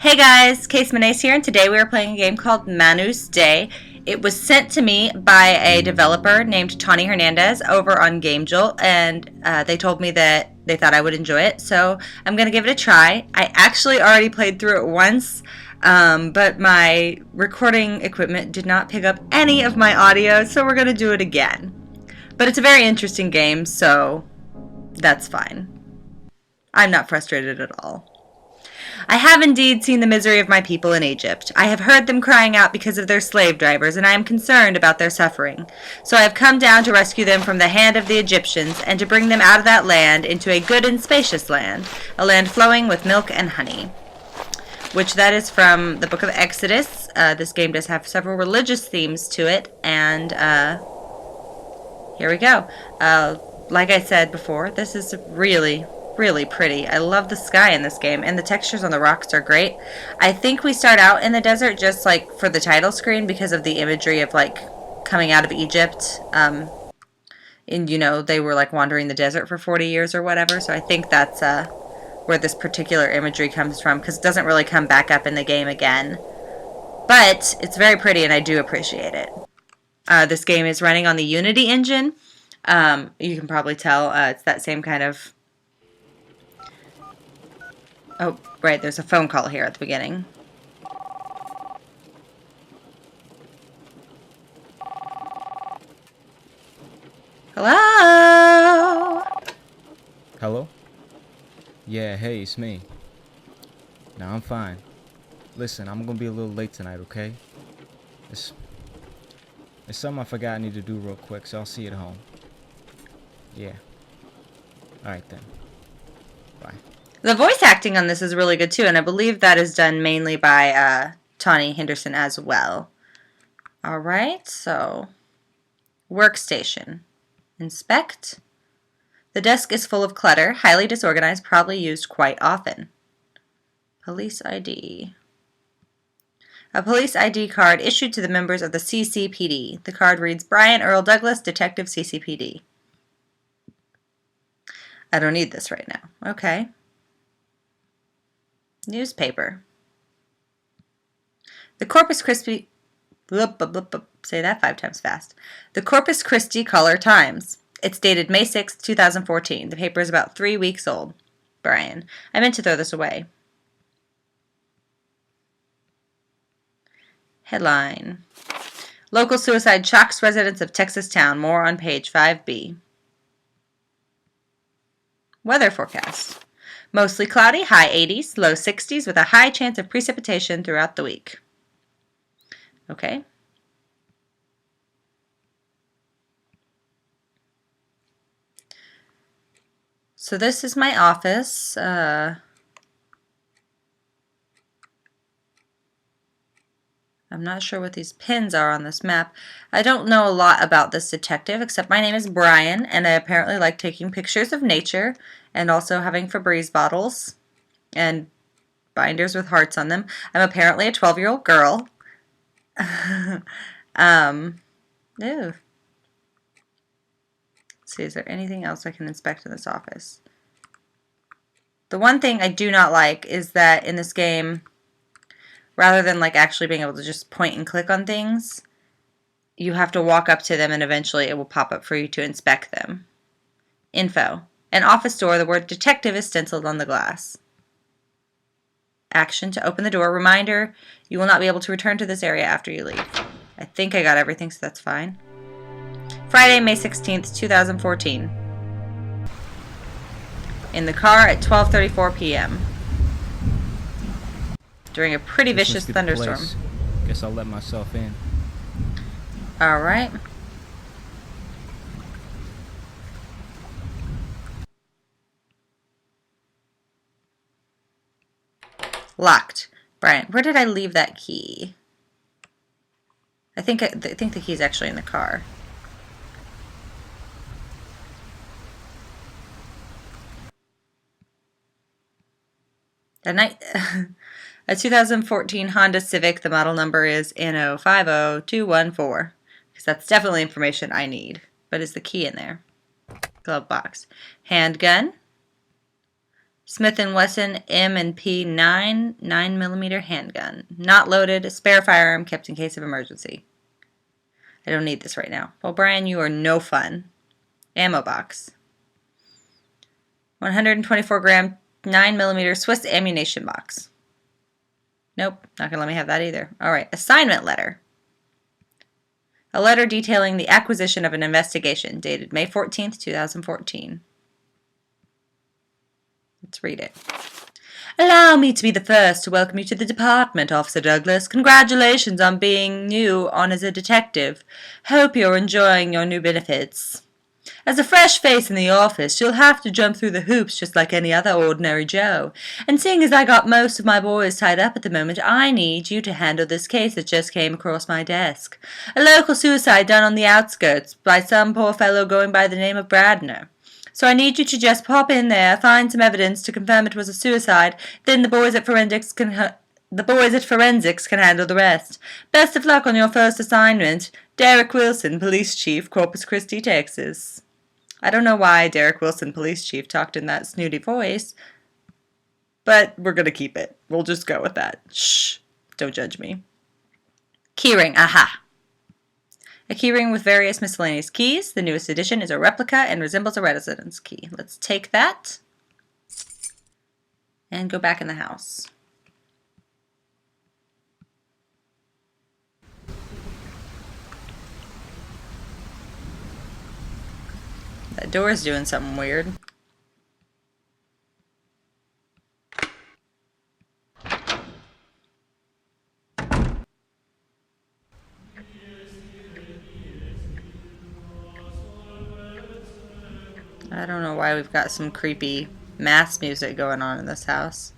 Hey guys, Case Manus here, and today we are playing a game called Manus Dei. It was sent to me by a developer named Tawny Hernandez over on GameJolt, and they told me that they thought I would enjoy it, so I'm going to give it a try. I actually already played through it once, but my recording equipment did not pick up any of my audio, so we're going to do it again. But it's a very interesting game, so that's fine. I'm not frustrated at all. I have indeed seen the misery of my people in Egypt. I have heard them crying out because of their slave drivers, and I am concerned about their suffering. So I have come down to rescue them from the hand of the Egyptians, and to bring them out of that land into a good and spacious land, a land flowing with milk and honey. Which that is from the book of Exodus. This game does have several religious themes to it, and here we go. Like I said before, this is really pretty. I love the sky in this game, and the textures on the rocks are great. I think we start out in the desert just like for the title screen because of the imagery of like coming out of Egypt. And you know, they were like wandering the desert for 40 years or whatever, so I think that's where this particular imagery comes from, because it doesn't really come back up in the game again. But it's very pretty, and I do appreciate it. This game is running on the Unity engine. You can probably tell it's that same kind of... Oh, right, there's a phone call here at the beginning. Hello? Hello? Yeah, hey, it's me. Nah, I'm fine. Listen, I'm gonna be a little late tonight, okay? It's something I forgot I need to do real quick, so I'll see you at home. Yeah. Alright then. Bye. The voice acting on this is really good too, and I believe that is done mainly by Tawny Henderson as well. Alright, so workstation. Inspect. The desk is full of clutter, highly disorganized, probably used quite often. Police ID. A police ID card issued to the members of the CCPD. The card reads, Brian Earl Douglas, Detective CCPD. I don't need this right now. Okay. Newspaper. The Corpus Christi... Say that 5 times fast. The Corpus Christi Color Times. It's dated May 6, 2014. The paper is about 3 weeks old. Brian. I meant to throw this away. Headline. Local suicide shocks residents of Texas town. More on page 5B. Weather forecast. Mostly cloudy, high 80s, low 60s, with a high chance of precipitation throughout the week. Okay. So this is my office. I'm not sure what these pins are on this map. I don't know a lot about this detective, except my name is Brian, and I apparently like taking pictures of nature and also having Febreze bottles and binders with hearts on them. I'm apparently a 12-year-old girl. Ew. Let's see, is there anything else I can inspect in this office? The one thing I do not like is that in this game, rather than like actually being able to just point and click on things, you have to walk up to them and eventually it will pop up for you to inspect them. Info. An office door, the word detective is stenciled on the glass. Action to open the door. Reminder, you will not be able to return to this area after you leave. I think I got everything, so that's fine. Friday, May 16th, 2014. In the car at 12:34 p.m. During a pretty vicious thunderstorm. Guess I'll let myself in. Alright. Locked. Brian, where did I leave that key? I think the key's actually in the car. A 2014 Honda Civic. The model number is NO50214. Because that's definitely information I need. But is the key in there? Glove box. Handgun. Smith & Wesson M&P 9mm handgun. Not loaded, a spare firearm kept in case of emergency. I don't need this right now. Well, Brian, you are no fun. Ammo box. 124 gram 9mm Swiss ammunition box. Nope, not going to let me have that either. All right, assignment letter. A letter detailing the acquisition of an investigation dated May 14th, 2014. Let's read it. Allow me to be the first to welcome you to the department, Officer Douglas. Congratulations on being new on as a detective. Hope you're enjoying your new benefits. As a fresh face in the office, you'll have to jump through the hoops just like any other ordinary Joe. And seeing as I got most of my boys tied up at the moment, I need you to handle this case that just came across my desk. A local suicide done on the outskirts by some poor fellow going by the name of Bradner. So I need you to just pop in there, find some evidence to confirm it was a suicide, then the boys at forensics can handle the rest. Best of luck on your first assignment. Derek Wilson, Police Chief, Corpus Christi, Texas. I don't know why Derek Wilson, Police Chief, talked in that snooty voice, but we're going to keep it. We'll just go with that. Shh. Don't judge me. Keyring. Aha. A keyring with various miscellaneous keys. The newest edition is a replica and resembles a residence key. Let's take that and go back in the house. That door's doing something weird. I don't know why we've got some creepy mass music going on in this house.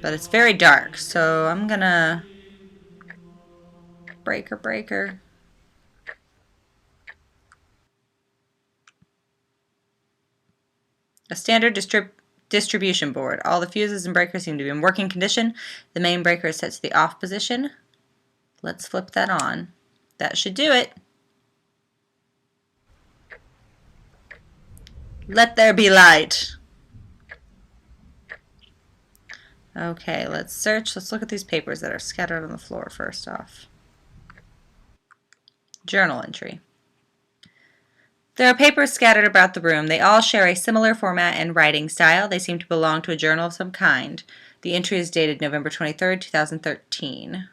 But it's very dark, so I'm gonna... Breaker. A standard distribution board. All the fuses and breakers seem to be in working condition. The main breaker is set to the off position. Let's flip that on. That should do it. Let there be light. Okay, let's search. Let's look at these papers that are scattered on the floor first off. Journal entry. There are papers scattered about the room. They all share a similar format and writing style. They seem to belong to a journal of some kind. The entry is dated November 23rd, 2013.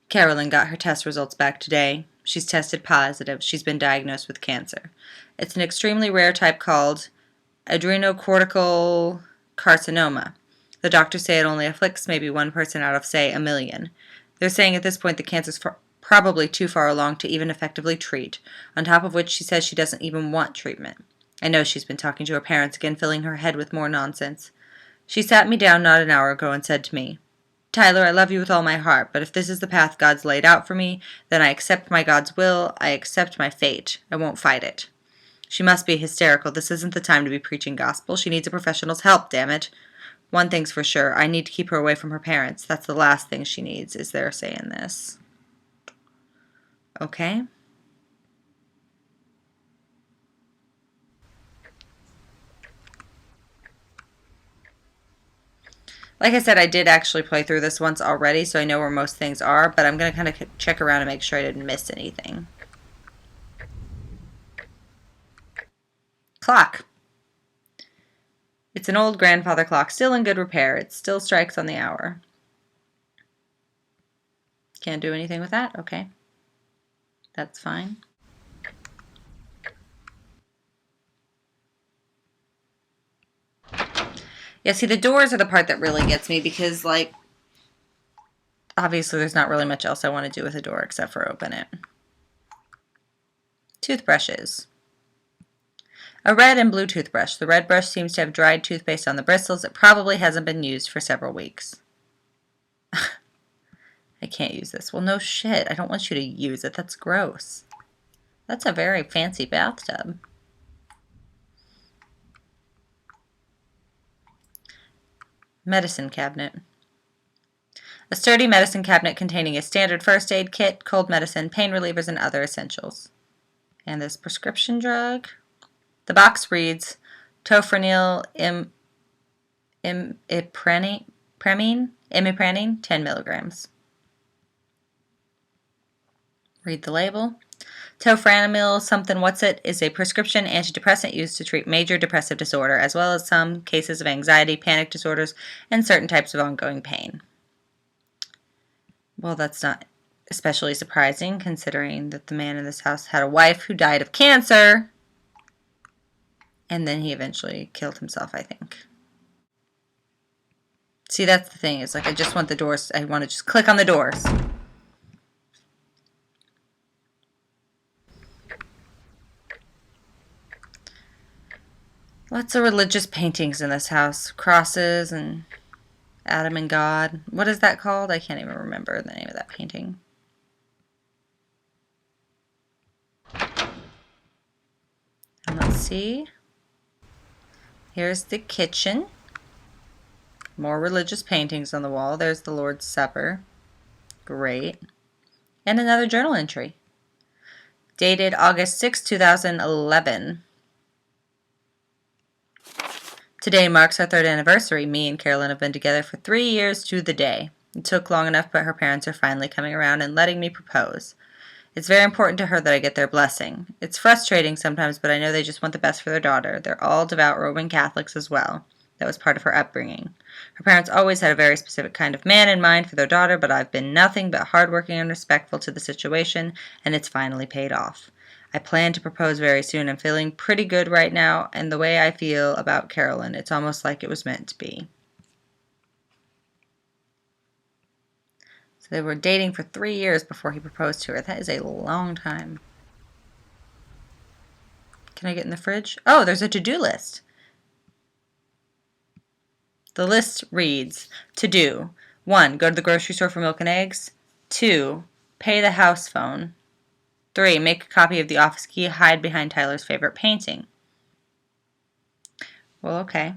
Carolyn got her test results back today. She's tested positive. She's been diagnosed with cancer. It's an extremely rare type called adrenocortical carcinoma. The doctors say it only afflicts maybe one person out of, say, a million. They're saying at this point the cancer's probably too far along to even effectively treat, on top of which she says she doesn't even want treatment. I know she's been talking to her parents again, filling her head with more nonsense. She sat me down not an hour ago and said to me, Tyler, I love you with all my heart, but if this is the path God's laid out for me, then I accept my God's will, I accept my fate. I won't fight it. She must be hysterical. This isn't the time to be preaching gospel. She needs a professional's help, damn it. One thing's for sure, I need to keep her away from her parents. That's the last thing she needs, is their saying this. Okay. Like I said, I did actually play through this once already, so I know where most things are, but I'm going to kind of check around and make sure I didn't miss anything. Clock. It's an old grandfather clock, still in good repair. It still strikes on the hour. Can't do anything with that? Okay. That's fine. Yeah, see, the doors are the part that really gets me because, like, obviously there's not really much else I want to do with a door except for open it. Toothbrushes. A red and blue toothbrush. The red brush seems to have dried toothpaste on the bristles. It probably hasn't been used for several weeks. I can't use this. Well, no shit. I don't want you to use it. That's gross. That's a very fancy bathtub. Medicine cabinet. A sturdy medicine cabinet containing a standard first aid kit, cold medicine, pain relievers, and other essentials. And this prescription drug. The box reads, Tofranil imipramine, 10 milligrams. Read the label. Tofranil something what's it is a prescription antidepressant used to treat major depressive disorder, as well as some cases of anxiety, panic disorders, and certain types of ongoing pain. Well, that's not especially surprising, considering that the man in this house had a wife who died of cancer, and then he eventually killed himself, I think. See, that's the thing, is like I just want the doors, I want to just click on the doors. Lots of religious paintings in this house. Crosses and Adam and God. What is that called? I can't even remember the name of that painting. And let's see. Here's the kitchen. More religious paintings on the wall. There's the Lord's Supper. Great. And another journal entry. Dated August 6, 2011. Today marks our 3rd anniversary. Me and Carolyn have been together for 3 years to the day. It took long enough, but her parents are finally coming around and letting me propose. It's very important to her that I get their blessing. It's frustrating sometimes, but I know they just want the best for their daughter. They're all devout Roman Catholics as well. That was part of her upbringing. Her parents always had a very specific kind of man in mind for their daughter, but I've been nothing but hardworking and respectful to the situation, and it's finally paid off. I plan to propose very soon. I'm feeling pretty good right now, and the way I feel about Carolyn, it's almost like it was meant to be. So they were dating for 3 years before he proposed to her. That is a long time. Can I get in the fridge? Oh, there's a to-do list. The list reads, to do. 1. Go to the grocery store for milk and eggs. 2. Pay the house phone. 3. Make a copy of the office key. Hide behind Tyler's favorite painting. Well, okay.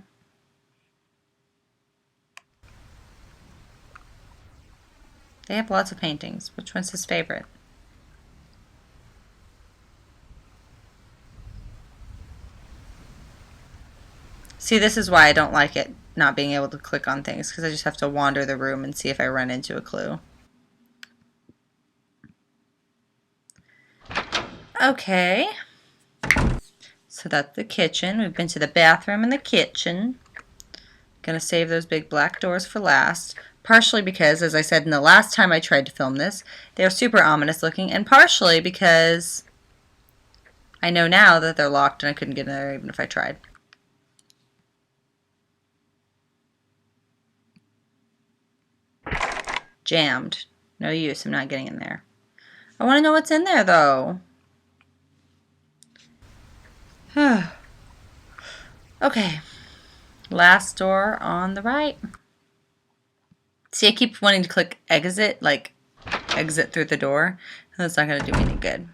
They have lots of paintings. Which one's his favorite? See, this is why I don't like it, not being able to click on things, because I just have to wander the room and see if I run into a clue. Okay. So that's the kitchen. We've been to the bathroom and the kitchen. Gonna save those big black doors for last. Partially because, as I said in the last time I tried to film this, they're super ominous looking, and partially because I know now that they're locked and I couldn't get in there even if I tried. Jammed. No use. I'm not getting in there. I want to know what's in there, though. Okay. Last door on the right. See, I keep wanting to click exit, like exit through the door. And that's not going to do me any good.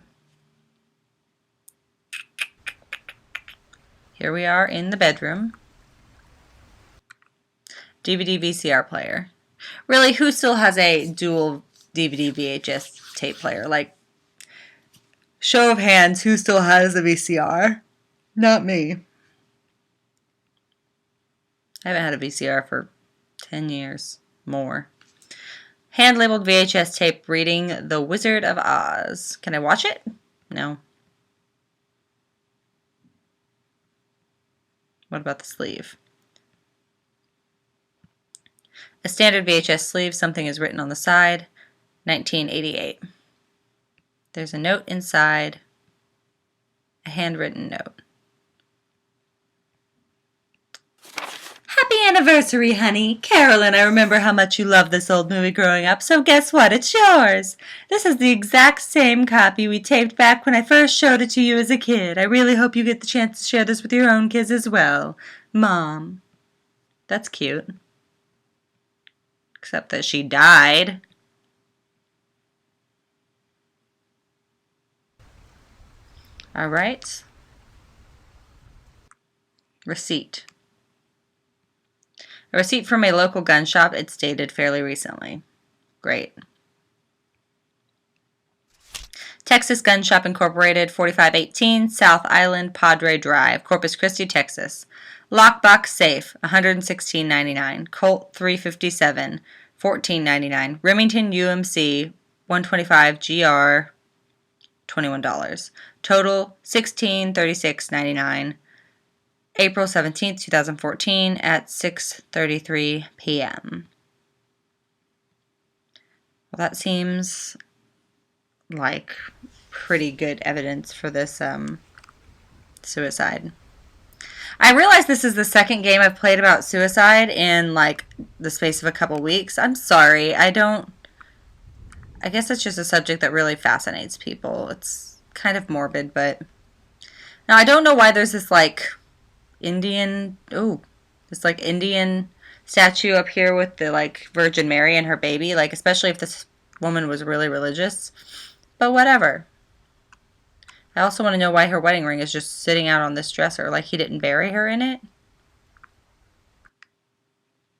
Here we are in the bedroom. DVD VCR player. Really, who still has a dual DVD VHS tape player? Like, show of hands, who still has a VCR? Not me. I haven't had a VCR for 10 years. More. Hand-labeled VHS tape reading The Wizard of Oz. Can I watch it? No. What about the sleeve? A standard VHS sleeve. Something is written on the side. 1988. There's a note inside. A handwritten note. Happy anniversary, honey. Carolyn, I remember how much you loved this old movie growing up, so guess what? It's yours. This is the exact same copy we taped back when I first showed it to you as a kid. I really hope you get the chance to share this with your own kids as well. Mom. That's cute. Except that she died. All right. Receipt. A receipt from a local gun shop. It's dated fairly recently. Great. Texas Gun Shop Incorporated, 4518 South Island, Padre Drive, Corpus Christi, Texas. Lockbox safe, $116.99. Colt 357, $14.99. Remington UMC 125 GR, $21. Total $1636.99. April 17th, 2014 at 6:33 p.m. Well, that seems like pretty good evidence for this suicide. I realize this is the second game I've played about suicide in like the space of a couple weeks. I'm sorry. I guess it's just a subject that really fascinates people. It's kind of morbid, but now I don't know why there's this like Indian statue up here with the like Virgin Mary and her baby, like especially if this woman was really religious. But whatever. I also want to know why her wedding ring is just sitting out on this dresser, like he didn't bury her in it.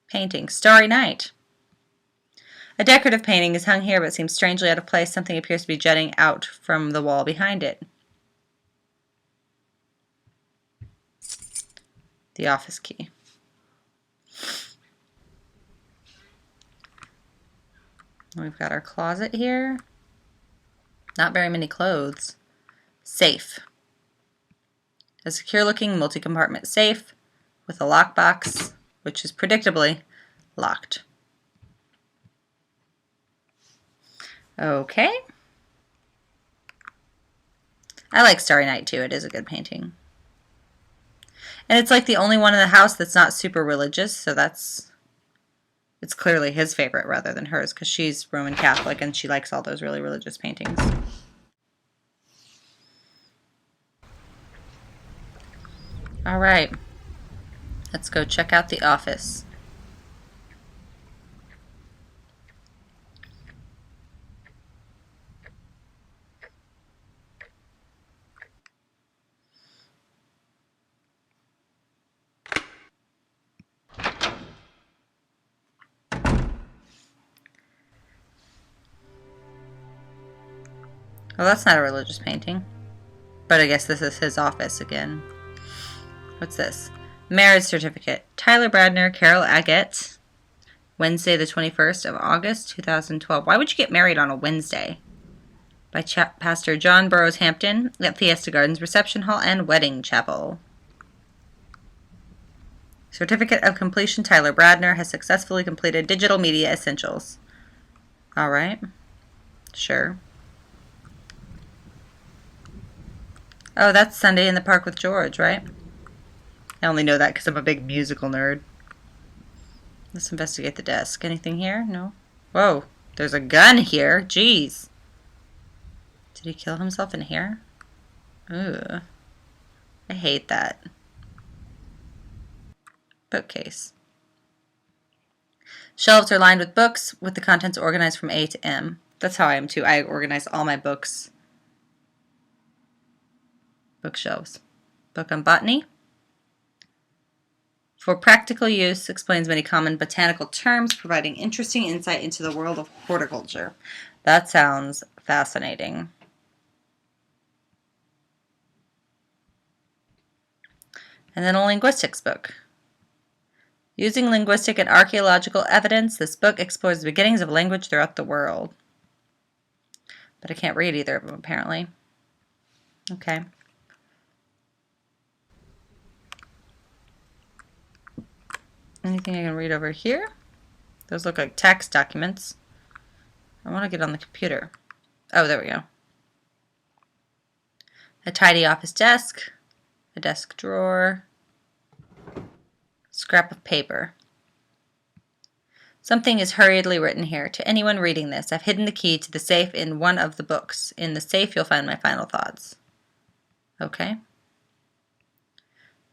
Painting. Starry Night. A decorative painting is hung here but seems strangely out of place. Something appears to be jutting out from the wall behind it. The office key. We've got our closet here. Not very many clothes. Safe. A secure-looking multi-compartment safe with a lockbox, which is predictably locked. Okay. I like Starry Night too. It is a good painting. And it's like the only one in the house that's not super religious, so it's clearly his favorite rather than hers, because she's Roman Catholic and she likes all those really religious paintings. All right, let's go check out the office. Well, that's not a religious painting, but I guess this is his office again. What's this? Marriage certificate. Tyler Bradner, Carol Agate. Wednesday the 21st of August, 2012. Why would you get married on a Wednesday? By Pastor John Burroughs Hampton at Fiesta Gardens Reception Hall and Wedding Chapel. Certificate of completion. Tyler Bradner has successfully completed digital media essentials. All right. Sure. Oh, that's Sunday in the Park with George, right? I only know that because I'm a big musical nerd. Let's investigate the desk. Anything here? No? Whoa, there's a gun here. Jeez. Did he kill himself in here? Ugh. I hate that. Bookcase. Shelves are lined with books, with the contents organized from A to M. That's how I am too. I organize all my books. Bookshelves. Book on botany. For practical use, explains many common botanical terms, providing interesting insight into the world of horticulture. That sounds fascinating. And then a linguistics book. Using linguistic and archaeological evidence, this book explores the beginnings of language throughout the world. But I can't read either of them, apparently. Okay. Anything I can read over here? Those look like tax documents. I want to get on the computer. Oh, there we go. A tidy office desk. A desk drawer. Scrap of paper. Something is hurriedly written here. To anyone reading this, I've hidden the key to the safe in one of the books. In the safe, you'll find my final thoughts. Okay.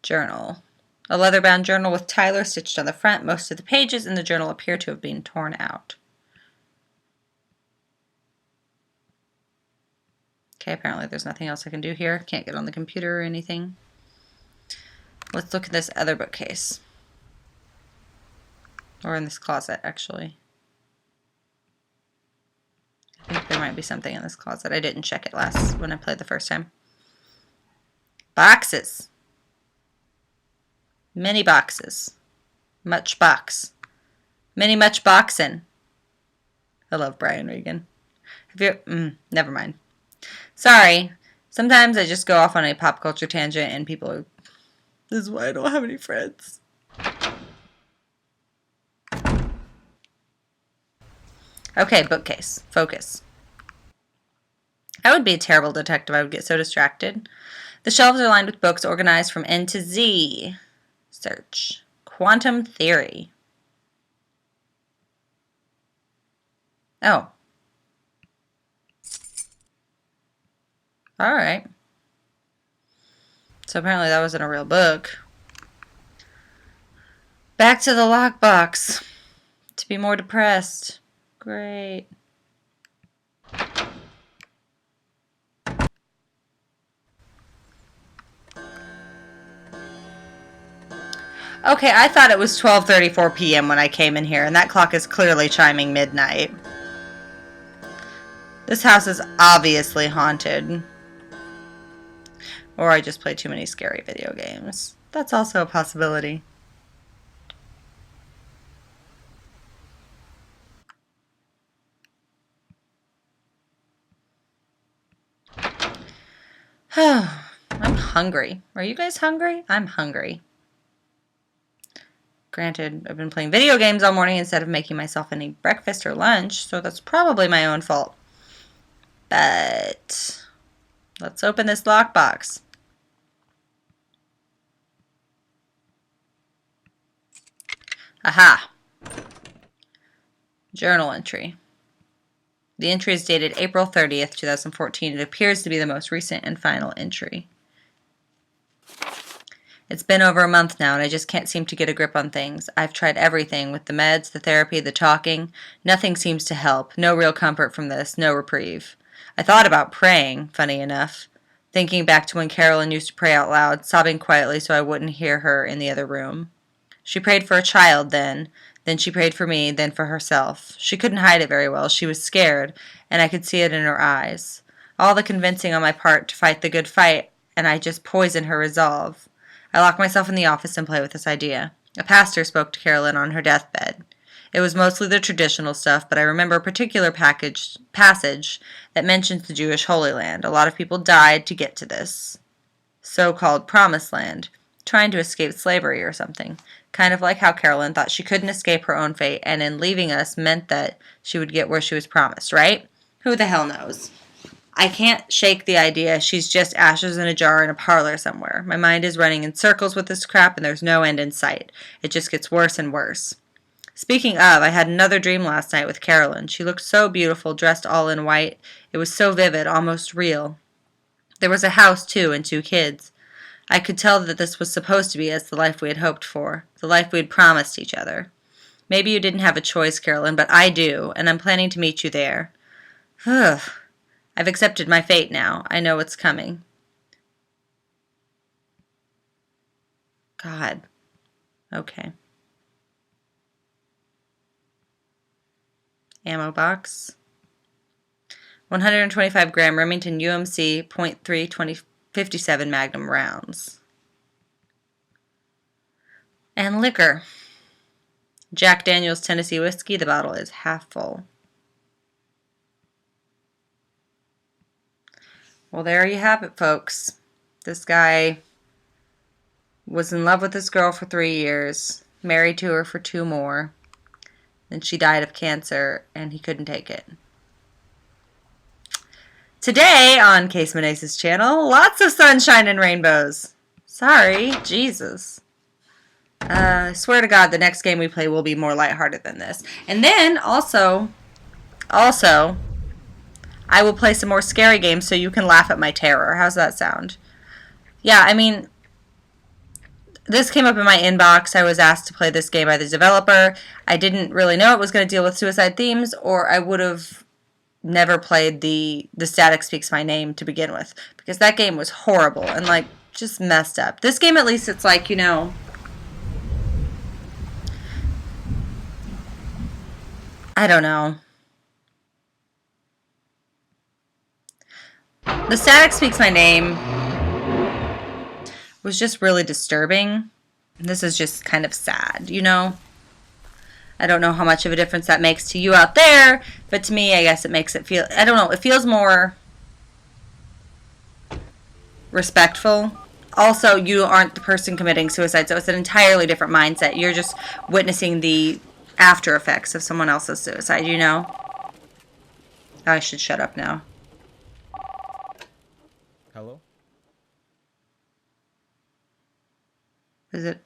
Journal. A leather-bound journal with Tyler stitched on the front. Most of the pages in the journal appear to have been torn out. Okay, apparently there's nothing else I can do here. Can't get on the computer or anything. Let's look at this other bookcase. Or in this closet, actually. I think there might be something in this closet. I didn't check it when I played the first time. Boxes. Many boxes. Much box. Many much boxin'. I love Brian Regan. Never mind. Sorry. Sometimes I just go off on a pop culture tangent and people are... This is why I don't have any friends. Okay, bookcase. Focus. I would be a terrible detective. I would get so distracted. The shelves are lined with books organized from N to Z. Search. Quantum theory. Oh. Alright. So apparently that wasn't a real book. Back to the lockbox. To be more depressed. Great. Okay, I thought it was 12:34 p.m. when I came in here, and that clock is clearly chiming midnight. This house is obviously haunted. Or I just play too many scary video games. That's also a possibility. I'm hungry. Are you guys hungry? I'm hungry. Granted, I've been playing video games all morning instead of making myself any breakfast or lunch, so that's probably my own fault. But let's open this lockbox. Aha! Journal entry. The entry is dated April 30th, 2014. It appears to be the most recent and final entry. It's been over a month now, and I just can't seem to get a grip on things. I've tried everything, with the meds, the therapy, the talking. Nothing seems to help. No real comfort from this. No reprieve. I thought about praying, funny enough. Thinking back to when Carolyn used to pray out loud, sobbing quietly so I wouldn't hear her in the other room. She prayed for a child then she prayed for me, then for herself. She couldn't hide it very well. She was scared, and I could see it in her eyes. All the convincing on my part to fight the good fight, and I just poisoned her resolve. I lock myself in the office and play with this idea. A pastor spoke to Carolyn on her deathbed. It was mostly the traditional stuff, but I remember a particular passage that mentions the Jewish Holy Land. A lot of people died to get to this so-called Promised Land, trying to escape slavery or something. Kind of like how Carolyn thought she couldn't escape her own fate, and in leaving us meant that she would get where she was promised, right? Who the hell knows? I can't shake the idea she's just ashes in a jar in a parlor somewhere. My mind is running in circles with this crap, and there's no end in sight. It just gets worse and worse. Speaking of, I had another dream last night with Carolyn. She looked so beautiful, dressed all in white. It was so vivid, almost real. There was a house, too, and 2 kids. I could tell that this was supposed to be as the life we had hoped for, the life we had promised each other. Maybe you didn't have a choice, Carolyn, but I do, and I'm planning to meet you there. Ugh. I've accepted my fate now. I know what's coming. God. Okay. Ammo box. 125 gram Remington UMC .3 57 Magnum rounds. And liquor. Jack Daniel's Tennessee whiskey. The bottle is half full. Well, there you have it, folks. This guy was in love with this girl for 3 years, married to her for 2 more. Then she died of cancer, and he couldn't take it. Today on Case Manus' channel, lots of sunshine and rainbows. Sorry, Jesus. I swear to God, the next game we play will be more lighthearted than this. And then, also, I will play some more scary games so you can laugh at my terror. How's that sound? Yeah, I mean, this came up in my inbox. I was asked to play this game by the developer. I didn't really know it was going to deal with suicide themes, or I would have never played the Static Speaks My Name to begin with, because that game was horrible and, like, just messed up. This game, at least, it's like, you know, I don't know. The Static Speaks My Name was just really disturbing. This is just kind of sad, you know? I don't know how much of a difference that makes to you out there, but to me, I guess it makes it feel, I don't know, it feels more respectful. Also, you aren't the person committing suicide, so it's an entirely different mindset. You're just witnessing the after effects of someone else's suicide, you know? I should shut up now. Hello? Is it?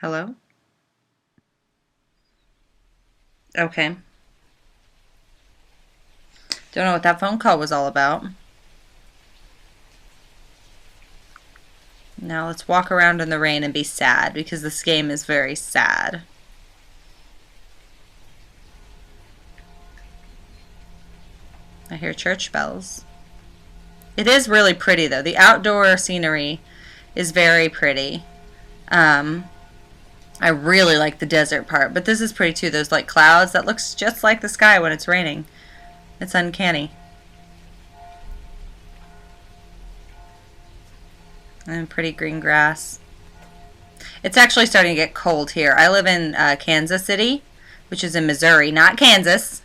Hello? Okay. Don't know what that phone call was all about. Now let's walk around in the rain and be sad, because this game is very sad. I hear church bells. It is really pretty, though. The outdoor scenery is very pretty. I really like the desert part, but this is pretty too. Those like clouds, that looks just like the sky when it's raining. It's uncanny. And pretty green grass. It's actually starting to get cold here. I live in Kansas City, which is in Missouri, not Kansas.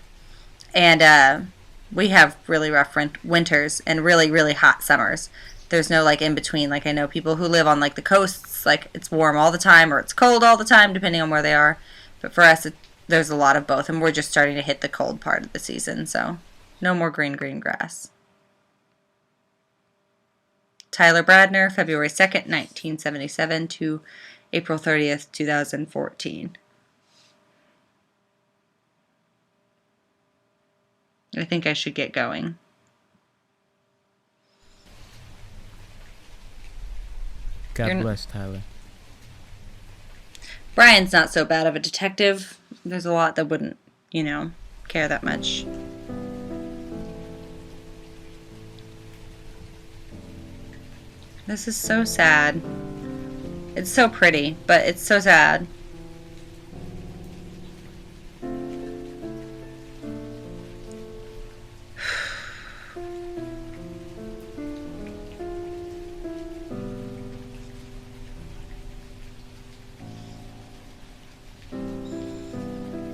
And we have really rough winters and really, really hot summers. There's no like in between. Like I know people who live on like the coasts, like it's warm all the time or it's cold all the time depending on where they are. But for us, there's a lot of both, and we're just starting to hit the cold part of the season, so no more green grass. Tyler Bradner, February 2nd, 1977 to April 30th, 2014. I think I should get going. God bless, Tyler. Brian's not so bad of a detective. There's a lot that wouldn't, you know, care that much. This is so sad. It's so pretty, but it's so sad.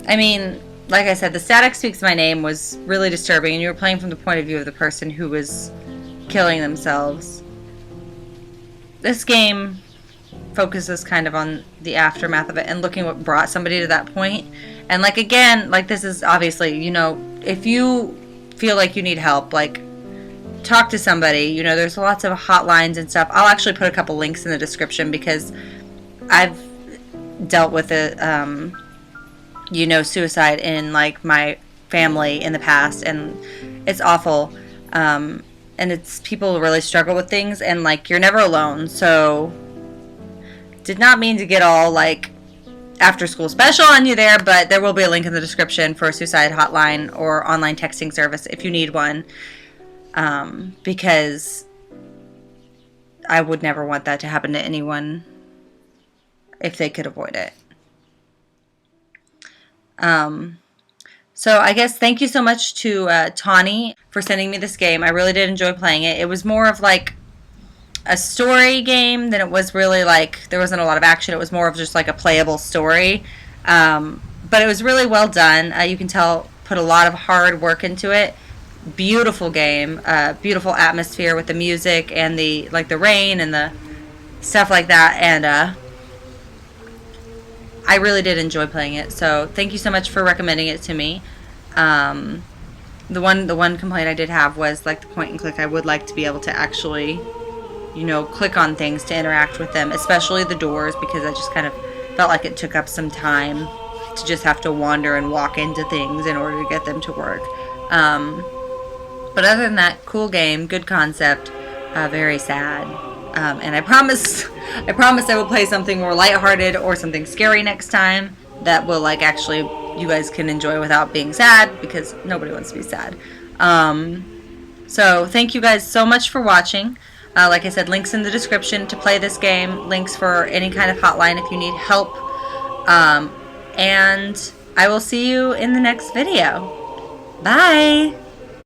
I mean, like I said, the Static Speaks My Name was really disturbing, and you were playing from the point of view of the person who was killing themselves. This game focuses kind of on the aftermath of it and looking what brought somebody to that point. And like again, like this is obviously, you know, if you feel like you need help, like talk to somebody. You know, there's lots of hotlines and stuff. I'll actually put a couple links in the description because I've dealt with it, you know, suicide in like my family in the past, and it's awful. And it's people really struggle with things, and like you're never alone. So did not mean to get all like after school special on you there, but there will be a link in the description for a suicide hotline or online texting service if you need one, because I would never want that to happen to anyone if they could avoid it. So I guess thank you so much to Tawny for sending me this game. I really did enjoy playing it. It was more of like a story game than it was really like, there wasn't a lot of action. It was more of just like a playable story. But it was really well done. You can tell, put a lot of hard work into it. Beautiful game, beautiful atmosphere with the music and the like the rain and the stuff like that. And I really did enjoy playing it, so thank you so much for recommending it to me. The one complaint I did have was like the point and click. I would like to be able to actually, you know, click on things to interact with them, especially the doors, because I just kind of felt like it took up some time to just have to wander and walk into things in order to get them to work. But other than that, cool game, good concept, very sad. And I promise I will play something more lighthearted or something scary next time that will like actually you guys can enjoy without being sad, because nobody wants to be sad. So thank you guys so much for watching. Like I said, links in the description to play this game, links for any kind of hotline if you need help. And I will see you in the next video. Bye!